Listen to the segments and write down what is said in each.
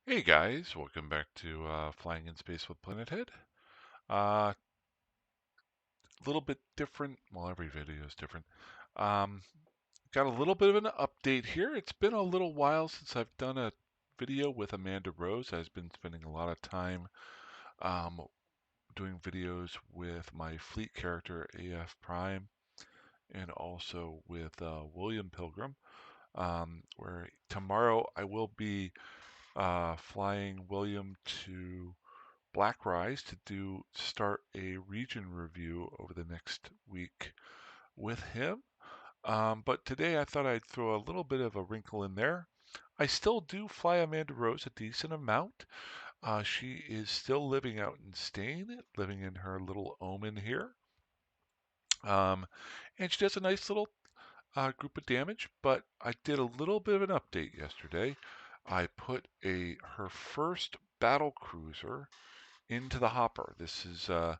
Hey guys, welcome back to Flying in Space with Planet Head. A little bit different. Well, every video is different. Um, got a little bit of an update here. It's been a little while since I've done a video with Amanda Rose. I've been spending a lot of time um, doing videos with my fleet character AF Prime and also with William Pilgrim. Where tomorrow I will be flying William to Black Rise to start a region review over the next week with him. But today I thought I'd throw a little bit of a wrinkle in there. I still do fly Amanda Rose a decent amount. She is still living out in Stain, living in her little omen here. Um, and she does a nice little group of damage, but I did a little bit of an update yesterday. I put her first battle cruiser into the hopper. This is I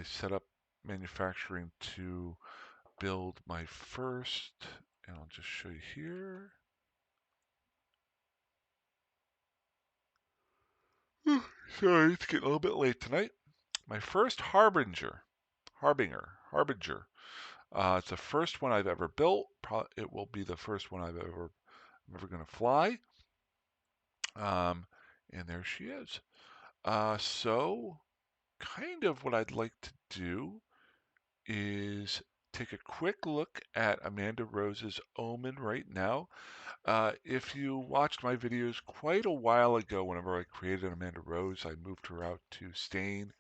set up manufacturing to build my first, and I'll just show you here. Sorry, it's getting a little bit late tonight. My first Harbinger. It's the first one I've ever built. It will be the first one I'm ever going to fly. Um, and there she is. So kind of what I'd like to do is take a quick look at Amanda Rose's Omen right now. If you watched my videos quite a while ago, whenever I created Amanda Rose, I moved her out to Stain,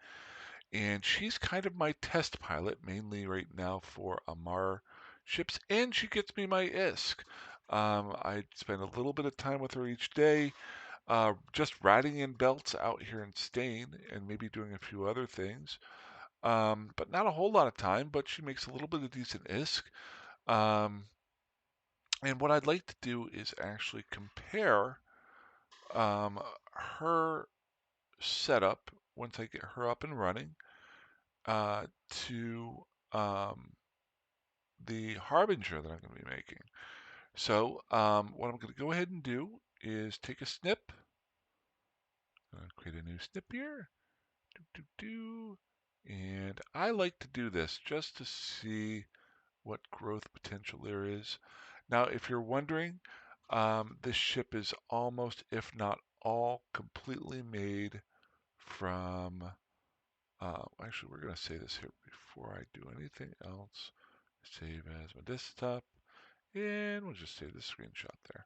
and she's kind of my test pilot, mainly right now for Amar ships, and she gets me my ISK. I spend a little bit of time with her each day, just riding in belts out here in Stain, and maybe doing a few other things. But not a whole lot of time, but she makes a little bit of decent ISK. Um, and what I'd like to do is actually compare um, her setup once I get her up and running to um, the Harbinger that I'm going to be making. So what I'm going to go ahead and do is take a snip. I'm going to create a new snip here. And I like to do this just to see what growth potential there is. Now, if you're wondering, this ship is almost, if not all, completely made from. Actually, we're going to say this here before I do anything else. Save as my desktop, and we'll just save the screenshot there.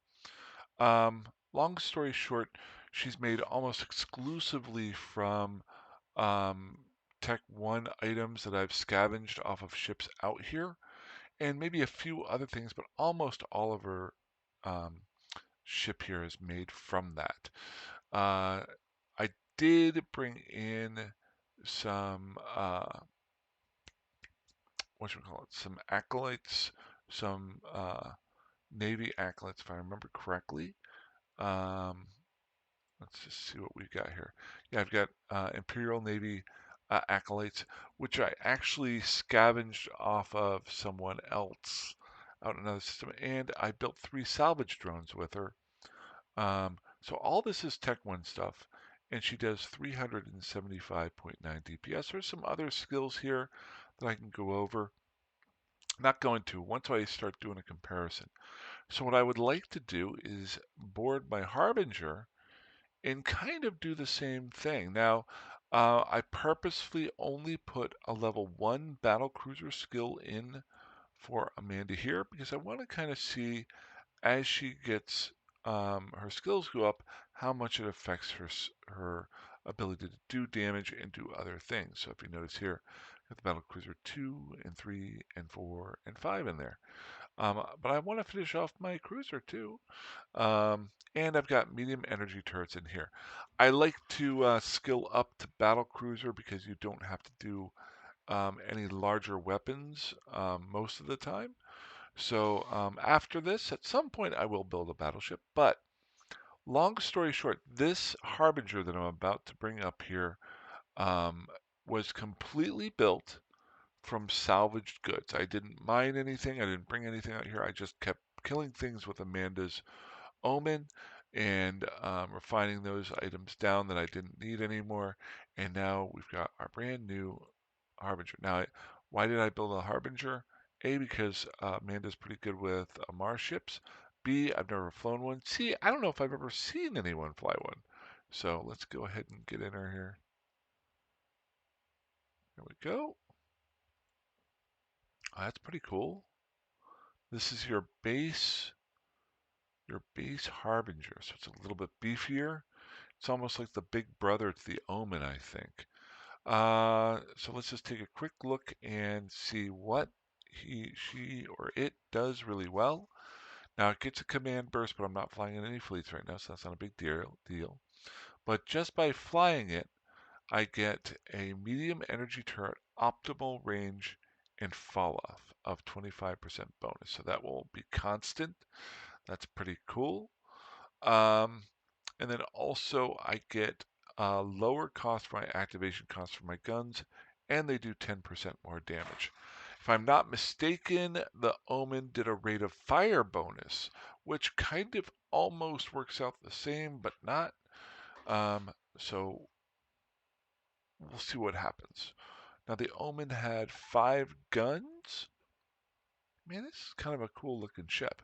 Long story short, she's made almost exclusively from um, Tech 1 items that I've scavenged off of ships out here, and maybe a few other things, but almost all of her um, ship here is made from that. I did bring in some what should we call it? Some acolytes, some Navy acolytes, if I remember correctly. Um, let's just see what we've got here. Yeah, I've got Imperial Navy acolytes, which I actually scavenged off of someone else out in another system, and I built 3 salvage drones with her. So all this is Tech 1 stuff, and she does 375.9 DPS. There's some other skills here that I can go over. Not going to once I start doing a comparison. So what I would like to do is board my Harbinger and kind of do the same thing. Now, I purposefully only put a level 1 battle cruiser skill in for Amanda here because I want to kind of see as she gets her skills go up, how much it affects her ability to do damage and do other things. So if you notice here, got the battle cruiser 2 and 3 and 4 and 5 in there. But I want to finish off my cruiser too. And I've got medium energy turrets in here. I like to skill up to battle cruiser because you don't have to do any larger weapons most of the time. So after this, at some point, I will build a battleship. But long story short, this Harbinger that I'm about to bring up here um, was completely built from salvaged goods. I didn't mine anything. I didn't bring anything out here. I just kept killing things with Amanda's Omen. and refining those items down that I didn't need anymore. And now we've got our brand new Harbinger. Now, why did I build a Harbinger? A, because Amanda's pretty good with Mars ships. B, I've never flown one. C, I don't know if I've ever seen anyone fly one. So let's go ahead and get in her here. There we go. That's pretty cool. This is your base Harbinger. So it's a little bit beefier. It's almost like the big brother to the Omen, I think. So let's just take a quick look and see what she, or it does really well. Now it gets a command burst, but I'm not flying in any fleets right now, so that's not a big deal. But just by flying it, I get a medium energy turret, optimal range, and fall off of 25% bonus. So that will be constant. That's pretty cool. Um, and then also I get lower cost for my activation costs for my guns, and they do 10% more damage. If I'm not mistaken, the Omen did a rate of fire bonus, which kind of almost works out the same, but not. So we'll see what happens. Now the Omen had 5 guns. Man, this is kind of a cool looking ship.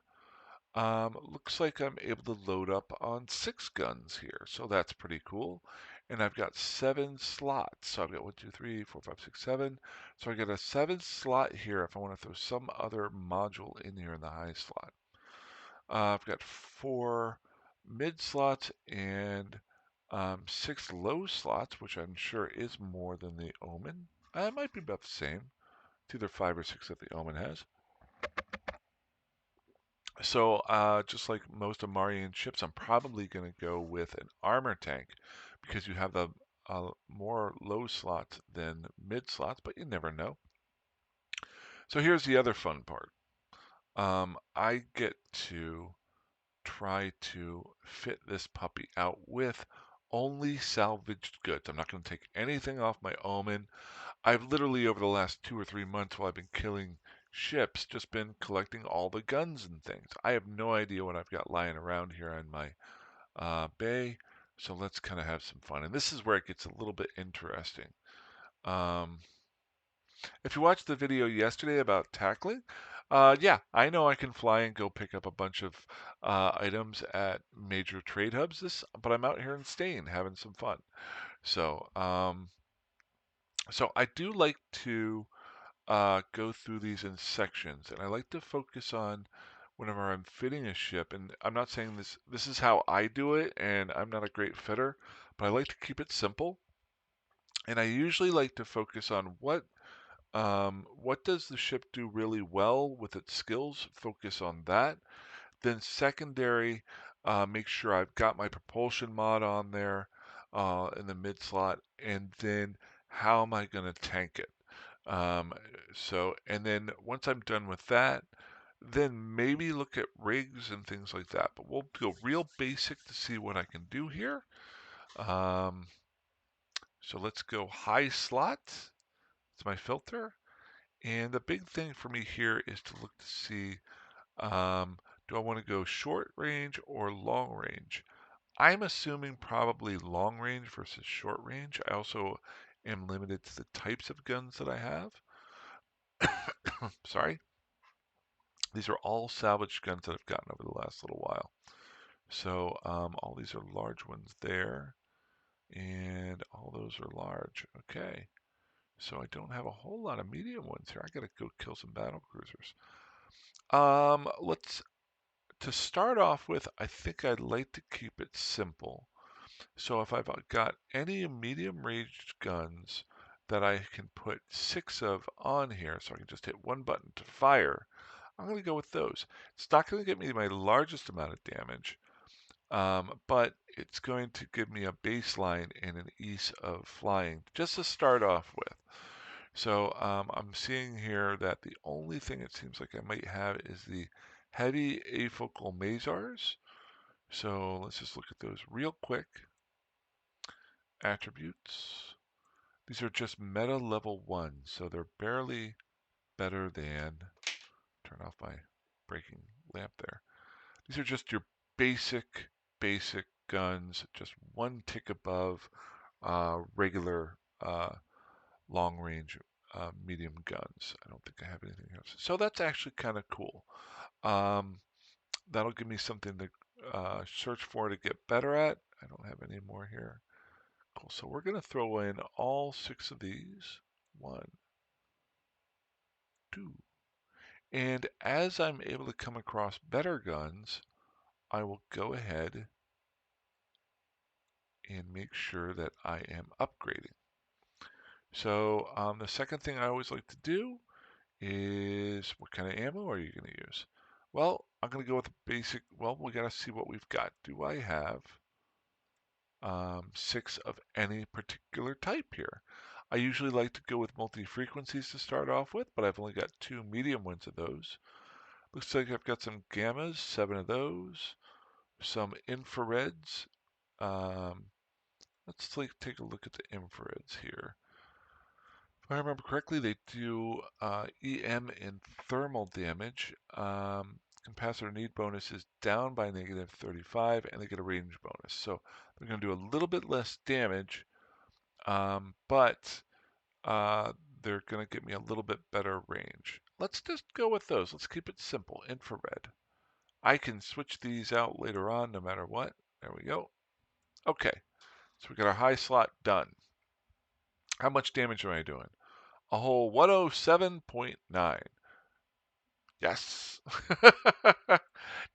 Looks like I'm able to load up on 6 guns here, so that's pretty cool. And I've got 7 slots. So I've got 1, 2, 3, 4, 5, 6, 7. So I get a 7 slot here if I want to throw some other module in here in the high slot. I've got 4 mid slots and 6 low slots, which I'm sure is more than the Omen. It might be about the same. It's either 5 or 6 that the Omen has. So, just like most Amarian ships, I'm probably going to go with an armor tank because you have the more low slots than mid slots, but you never know. So here's the other fun part. I get to try to fit this puppy out with only salvaged goods. I'm not going to take anything off my Omen. I've literally, over the last 2 or 3 months while I've been killing ships, just been collecting all the guns and things. I have no idea what I've got lying around here on my bay, so let's kind of have some fun. And this is where it gets a little bit interesting. Um, if you watched the video yesterday about tackling, yeah, I know I can fly and go pick up a bunch of items at major trade hubs. But I'm out here in Spain having some fun. So, so I do like to go through these in sections, and I like to focus on whenever I'm fitting a ship. And I'm not saying this is how I do it, and I'm not a great fitter, but I like to keep it simple. And I usually like to focus on what does the ship do really well with its skills, focus on that. Then secondary, make sure I've got my propulsion mod on there in the mid slot, and then how am I going to tank it? Um, and then once I'm done with that, then maybe look at rigs and things like that. But we'll go real basic to see what I can do here. Um, so let's go high slot. It's my filter. And the big thing for me here is to look to see, do I want to go short range or long range? I'm assuming probably long range versus short range. I also am limited to the types of guns that I have. Sorry. These are all salvaged guns that I've gotten over the last little while. So all these are large ones there, and all those are large. Okay. So I don't have a whole lot of medium ones here. I gotta go kill some battle cruisers. Let's to start off with, I think I'd like to keep it simple. So if I've got any medium ranged guns that I can put 6 of on here, so I can just hit one button to fire, I'm going to go with those. It's not going to get me my largest amount of damage, but it's going to give me a baseline and an ease of flying just to start off with. So I'm seeing here that the only thing it seems like I might have is the heavy afocal Mazars. So let's just look at those real quick. Attributes. These are just meta level 1, so they're barely better than, turn off my breaking lamp there. These are just your basic basic guns, just one tick above regular long range medium guns. I don't think I have anything else. So that's actually kind of cool. Um, that'll give me something to search for to get better at. I don't have any more here. Cool. So we're going to throw in all 6 of these. 1, 2. And as I'm able to come across better guns, I will go ahead and make sure that I am upgrading. So the second thing I always like to do is, what kind of ammo are you going to use? Well, I'm going to go with the basic. Well, we got to see what we've got. Do I have 6 of any particular type here? I usually like to go with multi-frequencies to start off with, but I've only got 2 medium ones of those. Looks like I've got some gammas, 7 of those, some infrareds. Um, let's take a look at the infrareds here. If I remember correctly, they do EM and thermal damage. Capacitor need bonus is down by -35, and they get a range bonus. So they're going to do a little bit less damage, but they're going to get me a little bit better range. Let's just go with those. Let's keep it simple. Infrared. I can switch these out later on no matter what. There we go. Okay, so we got our high slot done. How much damage am I doing? A whole 107.9. Yes.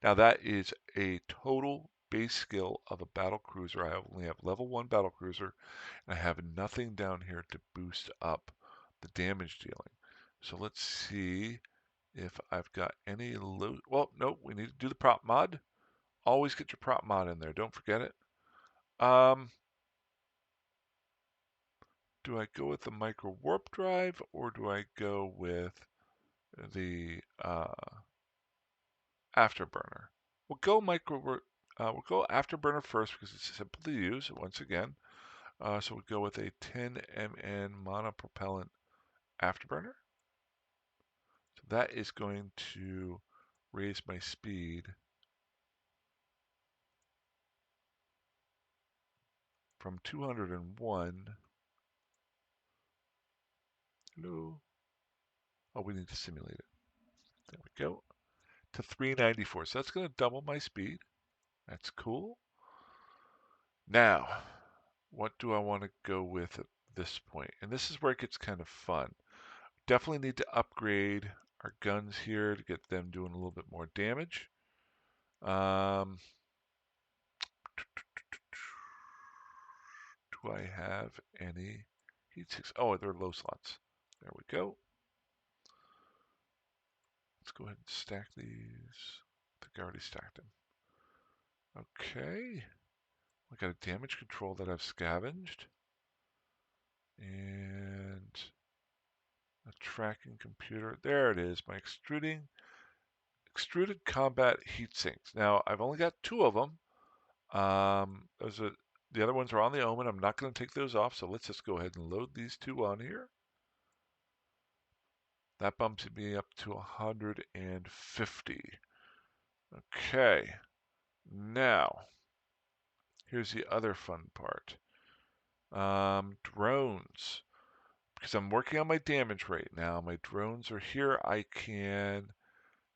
Now that is a total base skill of a battle cruiser. I only have level 1 battle cruiser, and I have nothing down here to boost up the damage dealing. So let's see if I've got any low. Well, no, we need to do the prop mod. Always get your prop mod in there. Don't forget it. Do I go with the micro warp drive or do I go with the afterburner? We'll go afterburner first because it's simple to use once again. So we'll go with a 10 MN monopropellant afterburner. So that is going to raise my speed from 201. Hello. Oh, we need to simulate it. There we go. To 394. So that's going to double my speed. That's cool. Now, what do I want to go with at this point? And this is where it gets kind of fun. Definitely need to upgrade our guns here to get them doing a little bit more damage. Do I have any heat sinks? Oh, they're low slots. There we go. Let's go ahead and stack these. I think I already stacked them. Okay. I got a damage control that I've scavenged. And a tracking computer. There it is, my extruded combat heat sinks. Now, I've only got 2 of them. The other ones are on the Omen. I'm not going to take those off, so let's just go ahead and load these 2 on here. That bumps me up to 150. Okay. Now, here's the other fun part. Drones. Because I'm working on my damage right now. My drones are here. I can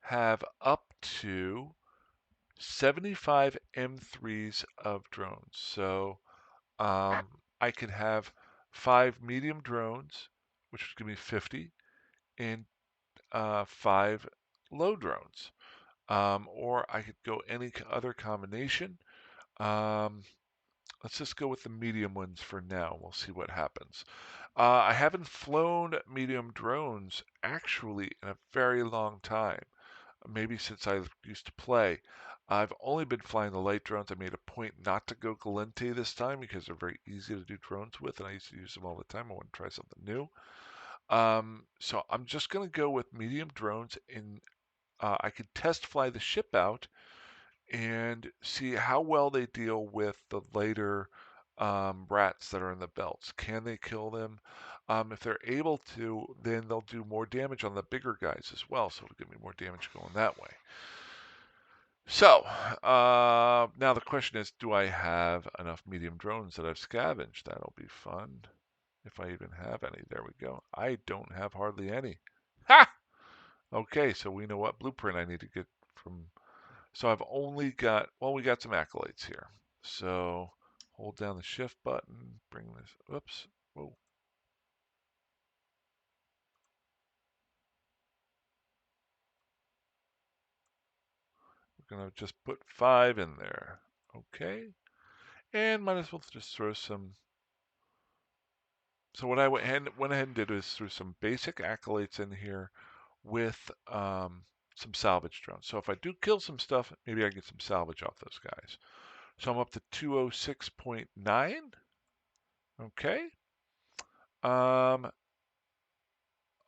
have up to 75 M3s of drones. So I can have 5 medium drones, which would give me 50, and 5 low drones. Or I could go any other combination. Let's just go with the medium ones for now. We'll see what happens. I haven't flown medium drones actually in a very long time. Maybe since I used to play. I've only been flying the light drones. I made a point not to go Galente this time because they're very easy to do drones with, and I used to use them all the time. I want to try something new. So I'm just going to go with medium drones, and I could test fly the ship out and see how well they deal with the later rats that are in the belts. Can they kill them? If they're able to, then they'll do more damage on the bigger guys as well, so it'll give me more damage going that way. So, Now the question is, do I have enough medium drones that I've scavenged? That'll be fun. If I even have any. There we go. I don't have hardly any. Ha! Okay, so we know what blueprint I need to get from. So I've only got, well, we got some acolytes here. So hold down the shift button, bring this, oops, whoa. We're gonna just put 5 in there. Okay. And might as well just throw some. So what I went ahead and did is threw some basic acolytes in here with some salvage drones. So if I do kill some stuff, maybe I get some salvage off those guys. So I'm up to 206.9. Okay. Um,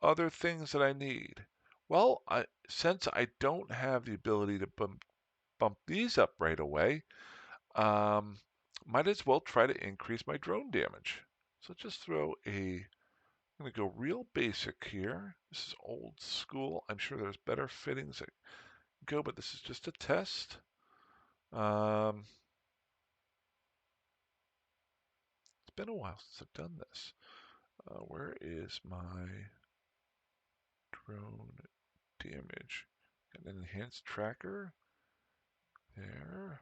Other things that I need. Well, since I don't have the ability to bump these up right away, um, might as well try to increase my drone damage. So just throw a, I'm going to go real basic here. This is old school. I'm sure there's better fittings that go, but this is just a test. It's been a while since I've done this. Where is my drone damage? Got an enhanced tracker there.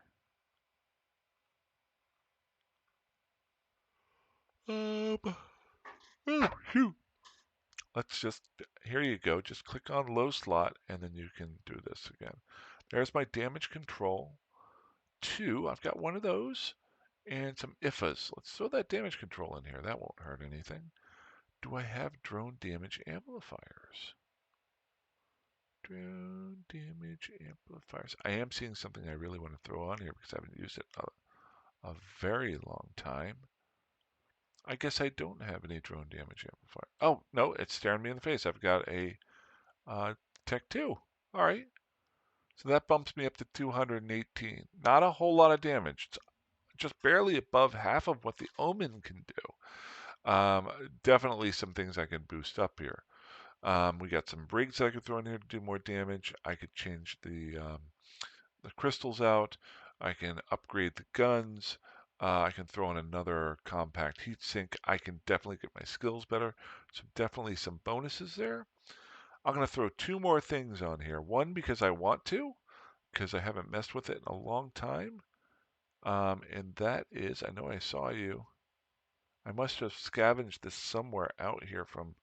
Oh, shoot. Let's just, here you go. Just click on low slot and then you can do this again. There's my damage control. 2, I've got one of those and some IFAs. Let's throw that damage control in here. That won't hurt anything. Do I have drone damage amplifiers? Drone damage amplifiers. I am seeing something I really want to throw on here because I haven't used it a very long time. I guess I don't have any drone damage amplifier. Oh, no, it's staring me in the face. I've got a Tech 2. All right. So that bumps me up to 218. Not a whole lot of damage. It's just barely above half of what the Omen can do. Definitely some things I can boost up here. We got some brigs that I could throw in here to do more damage. I could change the crystals out. I can upgrade the guns. I can throw in another compact heatsink. I can definitely get my skills better. So definitely some bonuses there. I'm going to throw 2 more things on here. One because I want to, because I haven't messed with it in a long time. And that is, I know I saw you. I must have scavenged this somewhere out here from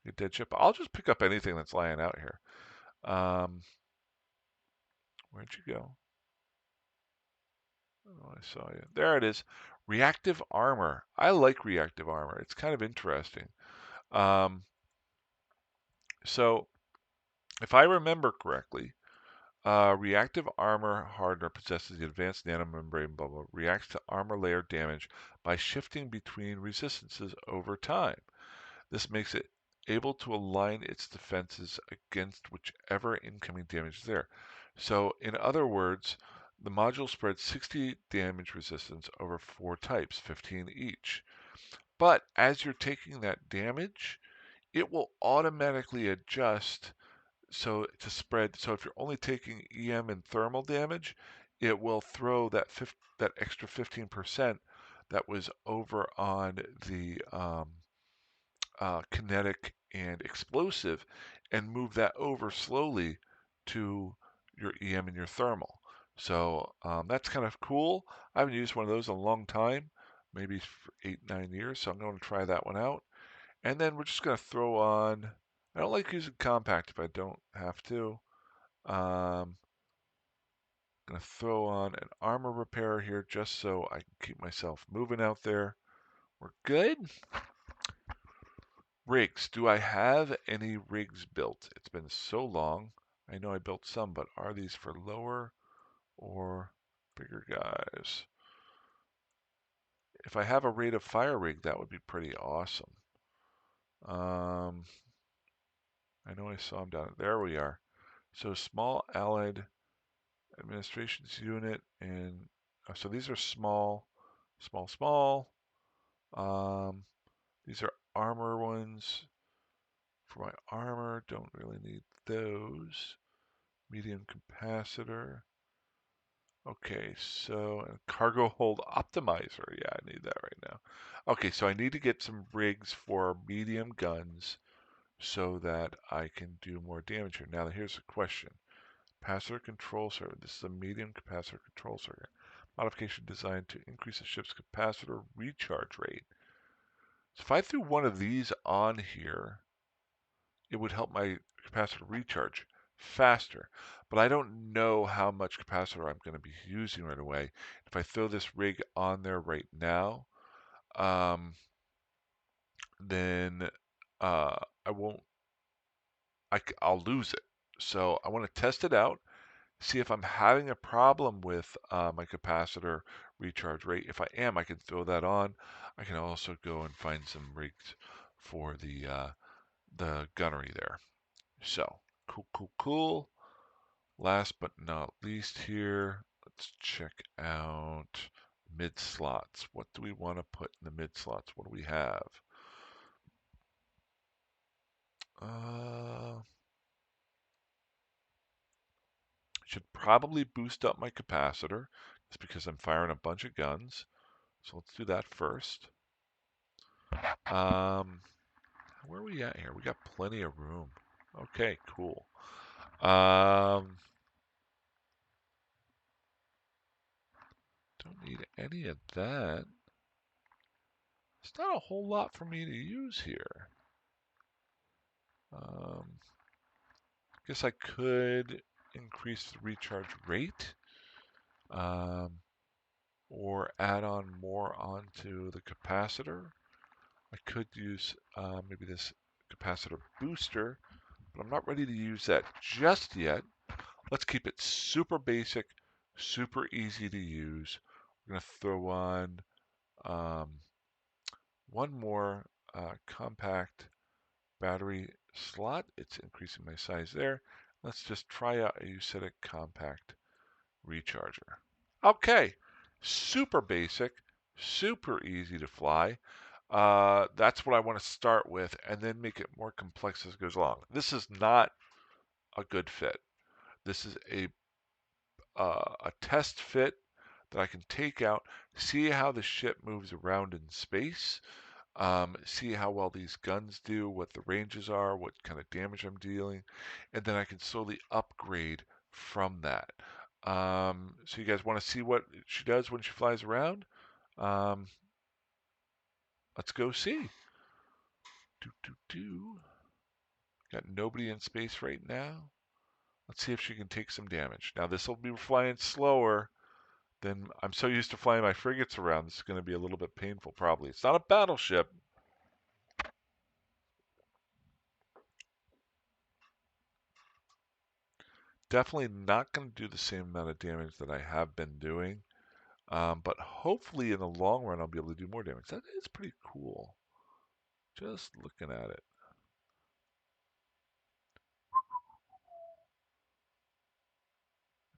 a dead ship. I'll just pick up anything that's lying out here. Um, Where'd you go? Oh, I saw you. There it is. Reactive armor. I like reactive armor. It's kind of interesting. Um, so, if I remember correctly, reactive armor hardener possesses the advanced nanomembrane bubble, reacts to armor layer damage by shifting between resistances over time. This makes it able to align its defenses against whichever incoming damage is there. So, in other words, the module spreads 60 damage resistance over 4 types, 15 each. But as you're taking that damage, it will automatically adjust so to spread. So if you're only taking EM and thermal damage, it will throw that extra 15% that was over on the kinetic and explosive and move that over slowly to your EM and your thermal. So that's kind of cool. I haven't used one of those in a long time, maybe for 8, 9 years. So I'm going to try that one out. And then we're just going to throw on, I don't like using compact if I don't have to. I'm going to throw on an armor repair here just so I can keep myself moving out there. We're good. Rigs. Do I have any rigs built? It's been so long. I know I built some, but are these for lower or bigger guys? If I have a rate of fire rig, that would be pretty awesome. I know I saw them down there. We are. So small allied administrations unit and so these are small, small, small. These are armor ones. For my armor, don't really need those. Medium capacitor. Okay, so cargo hold optimizer. Yeah, I need that right now. Okay, so I need to get some rigs for medium guns so that I can do more damage here. Now, here's a question. Capacitor control circuit. This is a medium capacitor control circuit. Modification designed to increase the ship's capacitor recharge rate. So if I threw one of these on here, it would help my capacitor recharge faster. But I don't know how much capacitor I'm going to be using right away. If I throw this rig on there right now, um, then I won't. I'll lose it. So I want to test it out, see if I'm having a problem with my capacitor recharge rate. If I am, I can throw that on. I can also go and find some rigs for the gunnery there. So cool, cool, cool. Last but not least here, let's check out mid slots. What do we want to put in the mid slots? What do we have? Uh, should probably boost up my capacitor. It's because I'm firing a bunch of guns. So let's do that first. Where are we at here? We got plenty of room. Okay, cool. Don't need any of that. It's not a whole lot for me to use here. Guess I could increase the recharge rate, or add on more onto the capacitor. I could use maybe this capacitor booster, but I'm not ready to use that just yet. Let's keep it super basic, super easy to use. We're going to throw on one more compact battery slot. It's increasing my size there. Let's just try out a Ucitic compact recharger. Okay, super basic, super easy to fly. That's what I want to start with and then make it more complex as it goes along. This is not a good fit. This is a test fit that I can take out, see how the ship moves around in space, see how well these guns do, what the ranges are, what kind of damage I'm dealing, and then I can slowly upgrade from that. So you guys want to see what she does when she flies around? Um, let's go see. Do, do, do. Got nobody in space right now. Let's see if she can take some damage. Now this will be flying slower. Then I'm so used to flying my frigates around, this is going to be a little bit painful probably. It's not a battleship. Definitely not going to do the same amount of damage that I have been doing. But hopefully in the long run I'll be able to do more damage. That is pretty cool. Just looking at it.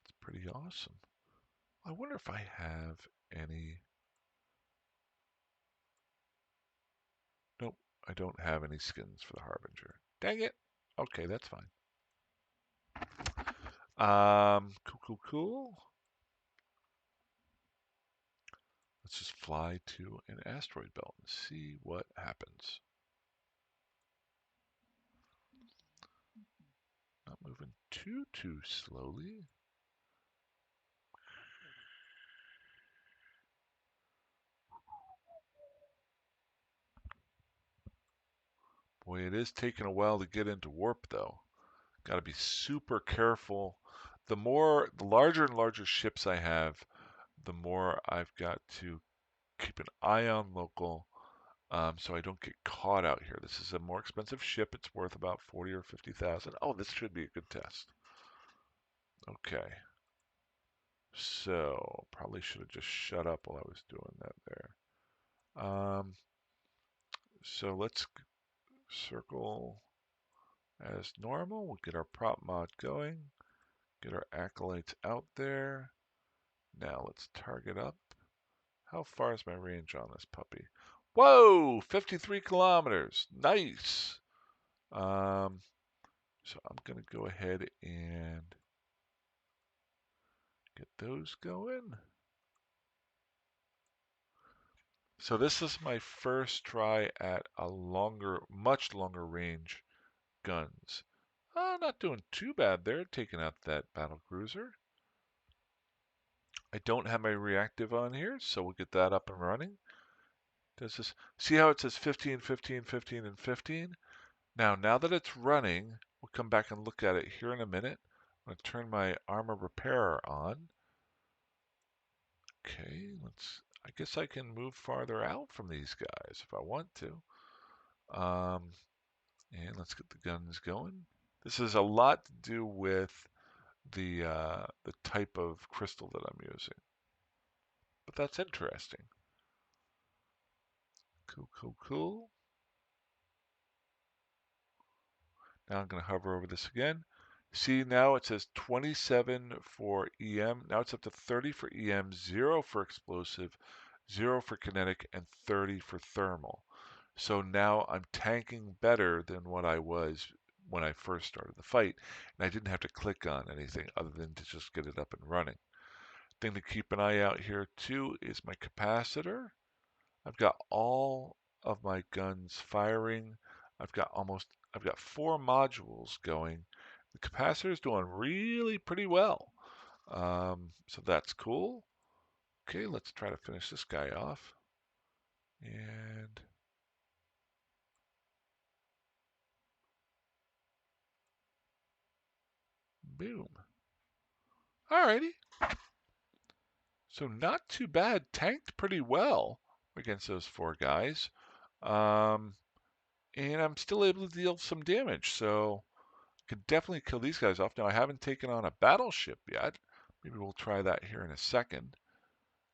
It's pretty awesome. I wonder if I have any... Nope, I don't have any skins for the Harbinger. Dang it. Okay, that's fine. Cool, cool, cool. Let's just fly to an asteroid belt and see what happens. Not moving too slowly. Boy, it is taking a while to get into warp though. Got to be super careful. The larger and larger ships I have, the more I've got to keep an eye on local, so I don't get caught out here. This is a more expensive ship. It's worth about 40 or 50,000. Oh, this should be a good test. Okay. So probably should have just shut up while I was doing that there. So let's circle as normal. We'll get our prop mod going. Get our acolytes out there. Now let's target up. How far is my range on this puppy? Whoa, 53 kilometers. Nice. So I'm going to go ahead and Get those going. So this is my first try at a much longer range guns. Not doing too bad there, taking out that battle cruiser. I don't have my reactive on here, so we'll get that up and running. Does this see how it says 15, 15, 15, and 15? Now that it's running, we'll come back and look at it here in a minute. I'm going to turn my armor repairer on. Okay, I guess I can move farther out from these guys if I want to. And let's get the guns going. This has a lot to do with the type of crystal that I'm using. But that's interesting. Cool, cool, cool. Now I'm going to hover over this again. See, now it says 27 for EM. Now it's up to 30 for EM, 0 for explosive, 0 for kinetic, and 30 for thermal. So now I'm tanking better than what I was when I first started the fight. And I didn't have to click on anything other than to just get it up and running. Thing to keep an eye out here too is my capacitor. I've got all of my guns firing. I've got 4 modules going. The capacitor is doing really pretty well. So that's cool. Okay, let's try to finish this guy off. And boom. Alrighty. So not too bad. Tanked pretty well against those 4 guys. And I'm still able to deal some damage. So could definitely kill these guys off. Now, I haven't taken on a battleship yet. Maybe we'll try that here in a second.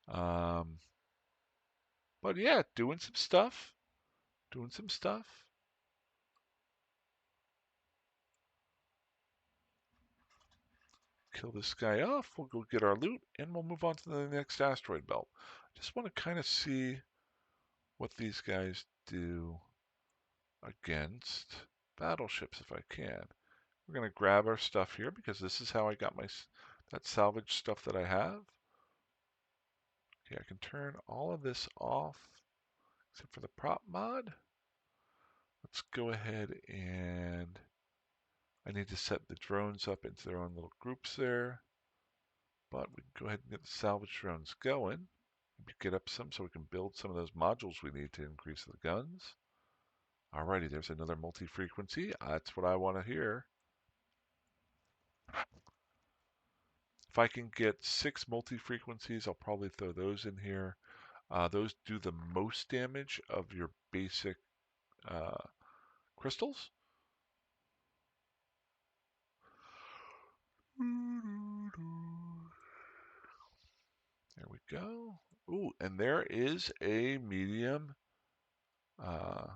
But yeah, doing some stuff. Doing some stuff. Kill this guy off. We'll go get our loot, and we'll move on to the next asteroid belt. Just want to kind of see what these guys do against battleships if I can. We're going to grab our stuff here because this is how I got that salvage stuff that I have. Okay, I can turn all of this off except for the prop mod. Let's go ahead and I need to set the drones up into their own little groups there. But we can go ahead and get the salvage drones going. Maybe get up some so we can build some of those modules we need to increase the guns. Alrighty, there's another multi-frequency. That's what I want to hear. If I can get 6 multi-frequencies, I'll probably throw those in here. Those do the most damage of your basic crystals. There we go. Ooh, and there is a medium uh,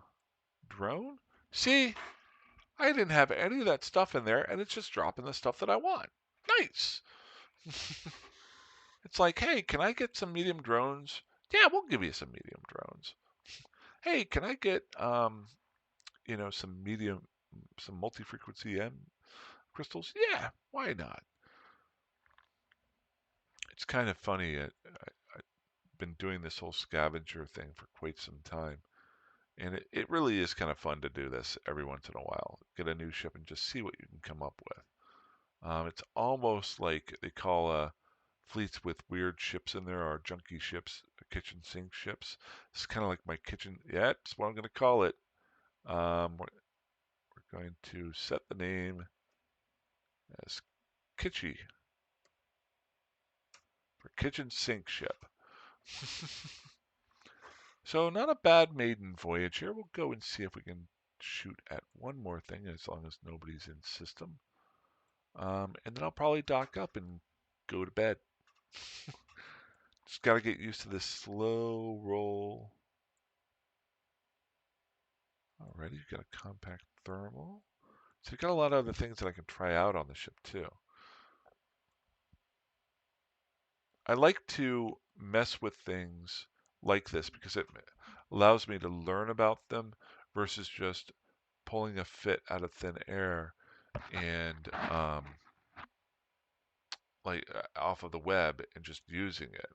drone. See, I didn't have any of that stuff in there, and it's just dropping the stuff that I want. Nice. It's like, hey, can I get some medium drones? Yeah, we'll give you some medium drones. Hey, can I get some multi-frequency M crystals? Yeah, why not? It's kind of funny. I've been doing this whole scavenger thing for quite some time. And it really is kind of fun to do this every once in a while. Get a new ship and just see what you can come up with. It's almost like they call fleets with weird ships in there or junky ships, kitchen sink ships. It's kind of like my kitchen. Yeah, that's what I'm going to call it. We're going to set the name as Kitschy for kitchen sink ship. So not a bad maiden voyage here. We'll go and see if we can shoot at one more thing as long as nobody's in system. And then I'll probably dock up and go to bed. Just got to get used to this slow roll. Alrighty, you've got a compact thermal. So you've got a lot of other things that I can try out on the ship too. I like to mess with things like this because it allows me to learn about them versus just pulling a fit out of thin air and like off of the web and just using it.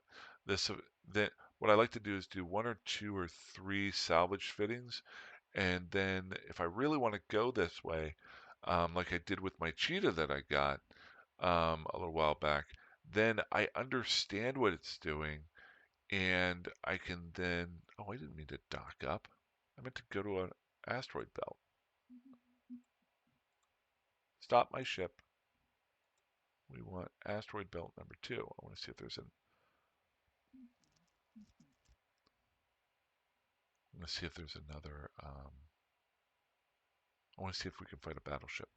This then what I like to do is do one or two or three salvage fittings, and then if I really want to go this way, like I did with my cheetah that I got a little while back, then I understand what it's doing, and I can then. Oh, I didn't mean to dock up. I meant to go to an asteroid belt. Stop my ship. We want asteroid belt number 2. I want to see if there's an. I want to see if there's another. I want to see if we can fight a battleship.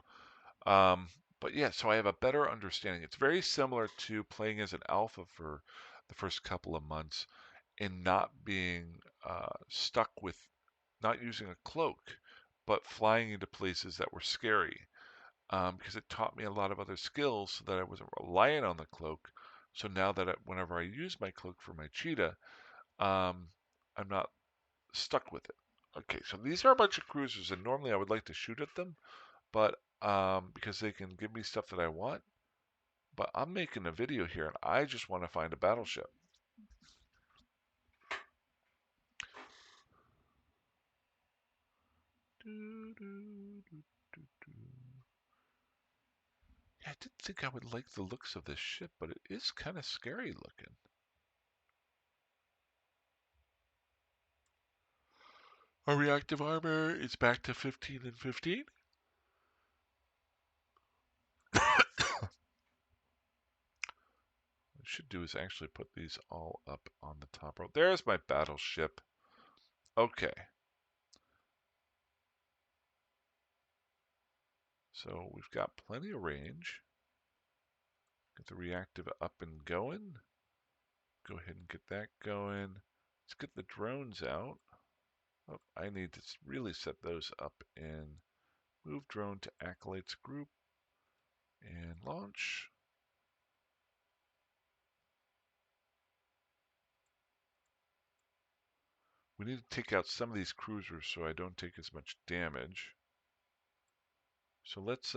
Um, but yeah, so I have a better understanding. It's very similar to playing as an alpha for the first couple of months and not being stuck with not using a cloak, but flying into places that were scary. Because it taught me a lot of other skills so that I wasn't reliant on the cloak. So now that whenever I use my cloak for my cheetah, um, I'm not stuck with it. Okay, so these are a bunch of cruisers, and normally I would like to shoot at them, but because they can give me stuff that I want. But I'm making a video here, and I just want to find a battleship. Yeah, I didn't think I would like the looks of this ship, but it is kind of scary looking. Our reactive armor is back to 15 and 15. What I should do is actually put these all up on the top row. There's my battleship. Okay. So we've got plenty of range. Get the reactive up and going. Go ahead and get that going. Let's get the drones out. Oh, I need to really set those up and move drone to Acolytes group and launch. We need to take out some of these cruisers so I don't take as much damage. So let's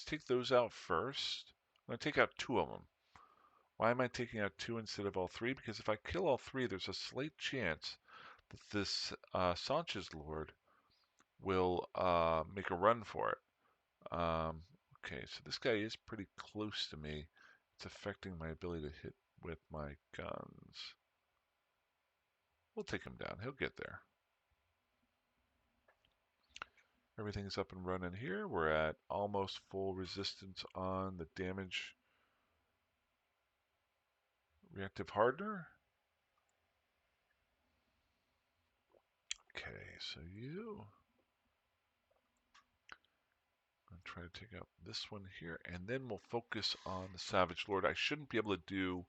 take those out first. I'm going to take out 2 of them. Why am I taking out 2 instead of all 3? Because if I kill all 3, there's a slight chance that this Sanchez Lord will make a run for it. Okay, so this guy is pretty close to me. It's affecting my ability to hit with my guns. We'll take him down. He'll get there. Everything's up and running here. We're at almost full resistance on the damage reactive hardener. Okay, so I'm trying to take out this one here, and then we'll focus on the Savage Lord. I shouldn't be able to do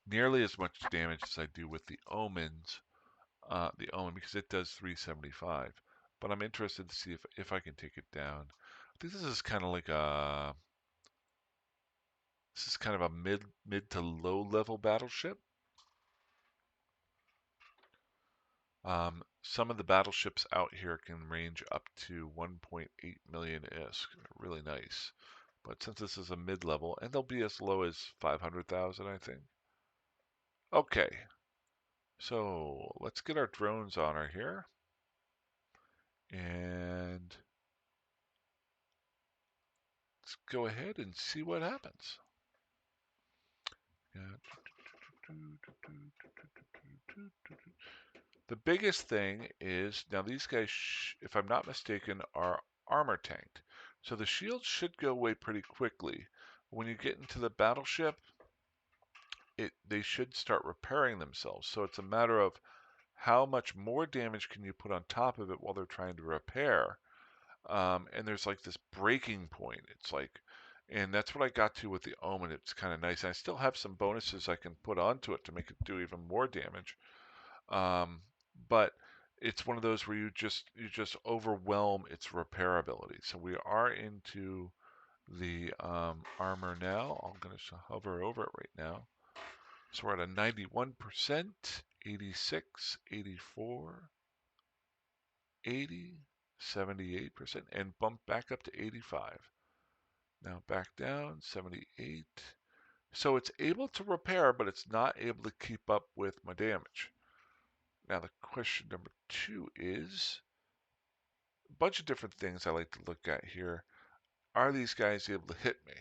nearly as much damage as I do with the Omens, the Omen, because it does 375. But I'm interested to see if I can take it down. I think this is kind of like a mid to low level battleship. Some of the battleships out here can range up to 1.8 million ISK. Really nice. But since this is a mid-level, and they'll be as low as 500,000, I think. Okay, so let's get our drones on her here. And let's go ahead and see what happens. The biggest thing is, now these guys, if I'm not mistaken, are armor tanked. So the shields should go away pretty quickly. When you get into the battleship, they should start repairing themselves. So it's a matter of how much more damage can you put on top of it while they're trying to repair. And there's like this breaking point. It's like, and that's what I got to with the Omen. It's kind of nice. And I still have some bonuses I can put onto it to make it do even more damage. But it's one of those where you just overwhelm its repairability. So we are into the armor now. I'm going to hover over it right now. So we're at a 91%, 86, 84, 80, 78%, and bump back up to 85. Now back down, 78. So it's able to repair, but it's not able to keep up with my damage. Now the question number two is a bunch of different things I like to look at here. Are these guys able to hit me?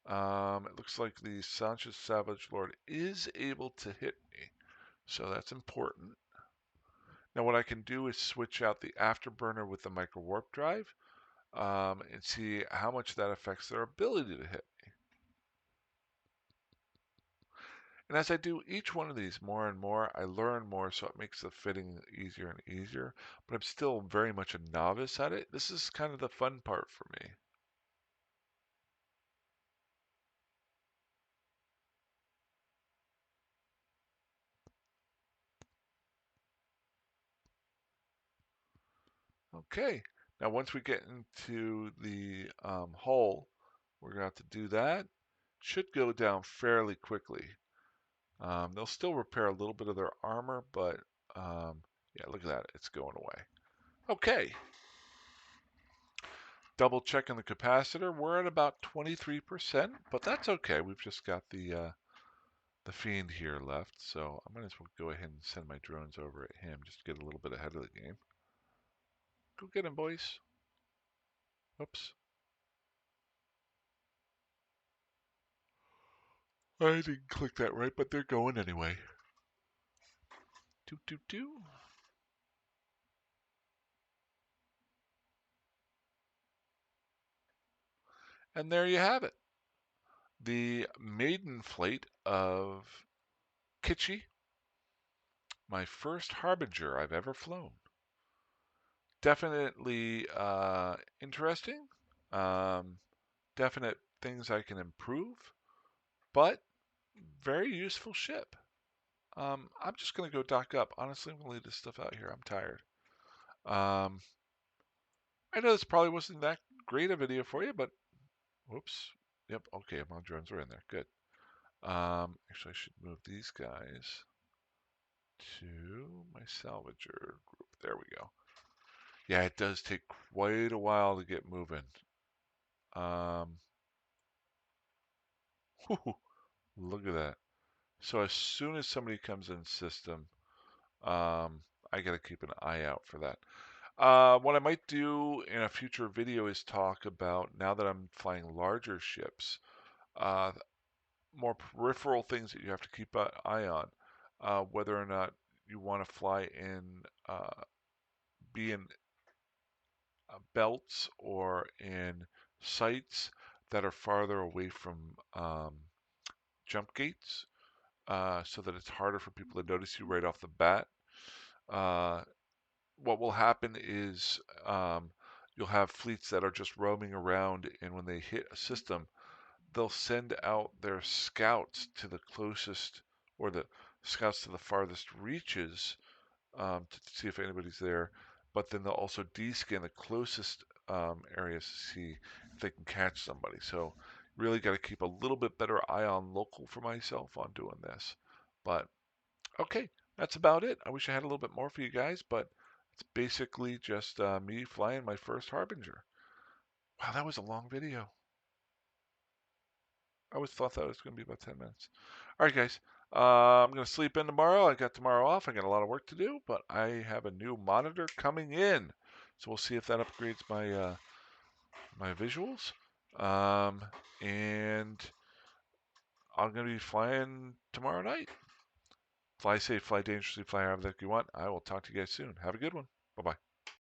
It looks like the Sanchez Savage Lord is able to hit me, so that's important. Now what I can do is switch out the Afterburner with the Micro Warp Drive and see how much that affects their ability to hit me. And as I do each one of these more and more, I learn more, so it makes the fitting easier and easier. But I'm still very much a novice at it. This is kind of the fun part for me. Okay, now once we get into the hull, we're going to have to do that. Should go down fairly quickly. They'll still repair a little bit of their armor, but yeah, look at that. It's going away. Okay, double checking the capacitor. We're at about 23%, but that's okay. We've just got the Fiend here left, so I might as well go ahead and send my drones over at him just to get a little bit ahead of the game. Go get him, boys. Oops. I didn't click that right, but they're going anyway. Doo doo doo. And there you have it. The maiden flight of Kitschy, my first Harbinger I've ever flown. Definitely interesting. Um, definite things I can improve, but very useful ship. I'm just going to go dock up. Honestly, I'm going to leave this stuff out here. I'm tired. Um, I know this probably wasn't that great a video for you, but whoops. Yep, okay, my drones are in there. Good. Actually, I should move these guys to my salvager group. There we go. Yeah, it does take quite a while to get moving. Um, look at that. So as soon as somebody comes in system, I got to keep an eye out for that. What I might do in a future video is talk about, now that I'm flying larger ships, uh, more peripheral things that you have to keep an eye on. Whether or not you want to fly in, be in belts or in sites that are farther away from jump gates, so that it's harder for people to notice you right off the bat. Uh, what will happen is you'll have fleets that are just roaming around, and when they hit a system, they'll send out their scouts to the closest, or the scouts to the farthest reaches, to see if anybody's there. But then they'll also descan the closest areas to see if they can catch somebody. So really got to keep a little bit better eye on local for myself on doing this. But okay, that's about it. I wish I had a little bit more for you guys, but it's basically just me flying my first Harbinger. Wow, that was a long video. I always thought that was going to be about 10 minutes. All right, guys. I'm going to sleep in tomorrow. I got tomorrow off. I got a lot of work to do, but I have a new monitor coming in. So we'll see if that upgrades my visuals. Um, and I'm going to be flying tomorrow night. Fly safe, fly dangerously, fly however the heck you want. I will talk to you guys soon. Have a good one. Bye-bye.